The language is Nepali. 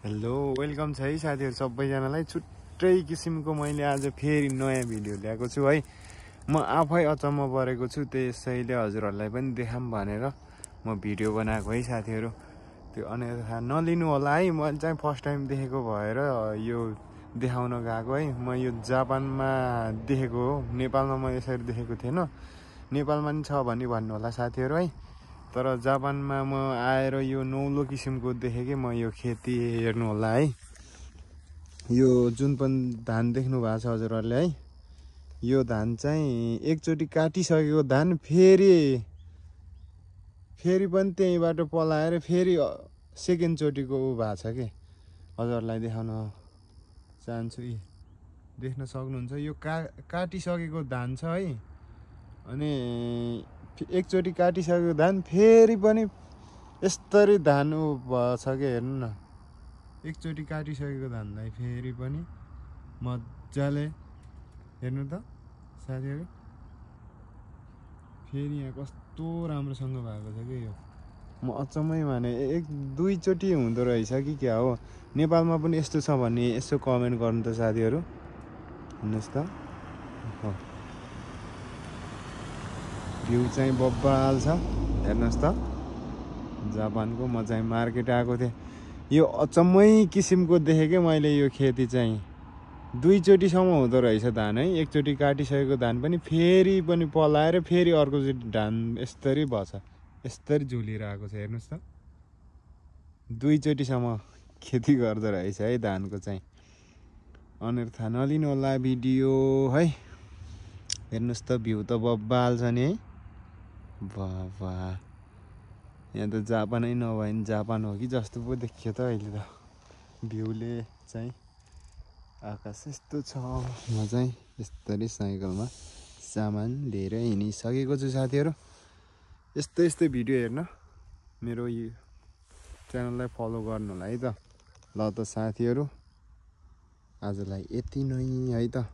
हेलो वेलकम छ है साथीहरु सबैजनालाई। छुट्टै किसिमको मैले आज फेरि नयाँ भिडियो ल्याएको छु है। म आफै अचम्म परेको छु, त्यसैले हजुरहरुलाई पनि देखाम भनेर म भिडियो बनाएको है साथीहरु। त्यो अन्यथा नलिनु होला है, म चाहिँ फर्स्ट टाइम देखेको भएर यो देखाउन गएको है। म यो जापानमा देखेको हो, नेपालमा म यसरी देखेको थिएन। नेपालमा नि छ भनी भन्नु होला साथीहरु है। तर जापानमा म आएर यो नौलो किसिमको देखेँ कि म यो खेती हेर्नु होला है। यो जुन पनि धान देख्नु भएको छ हजुरहरुले है, यो धान चाहिँ एकचोटी काटिसकेको धान फेरि पनि त्यहीबाट पलाएर फेरि सेकेन्ड चोटीको भएको छ के। हजुरहरुलाई देखाउन चाहन्छु। देख्न सक्नुहुन्छ यो काटिसकेको धान छ है। अनि एकचोटी काटिसकेको धान फेरि पनि यस्तरी धान भएछ के। हेर्नु न, एकचोटी काटिसकेको धानलाई फेरि पनि मजाले हेर्नु त साथीहरु, फेरि यहाँ कस्तो राम्रोसँग भएको छ के। यो म अचम्मै माने, एक दुई चोटी हुँदो रहेछ कि क्या हो। नेपालमा पनि यस्तो छ भने यसो कमेन्ट गर्नु त साथीहरु। हेर्नुस् त, भ्यू चाहिँ बब्बाल छ। हेर्नुस् त जापानको। म चाहिँ मार्केट आएको थिएँ, यो अचम्मै किसिमको देखेँ के मैले। यो खेती चाहिँ दुई चोटीसम्म हुँदो रहेछ धान है। एकचोटी काटिसकेको धान पनि फेरि पनि पलाएर फेरि अर्कोचोटी धान यस्तरी भएछ, यस्तरी झुलिरहेको छ। हेर्नुस् त, दुई चोटीसम्म खेती गर्दो रहेछ है धानको चाहिँ। अन्यथा नलिनु होला भिडियो है। हेर्नुस् त भ्यू त बब्बाल छ नि है। बाबा, यहाँ त जापानै नभए नि जापान हो कि जस्तो पो देखियो त अहिले त। भ्यूले चाहिँ आकाश यस्तो छ। म चाहिँ यस्तरी साइकलमा सामान लिएर हिँडिसकेको छु साथीहरु। यस्तै भिडियो हेर्न मेरो यो च्यानललाई फलो गर्नु होला है त। ल त साथीहरु, आजलाई यति नै है त।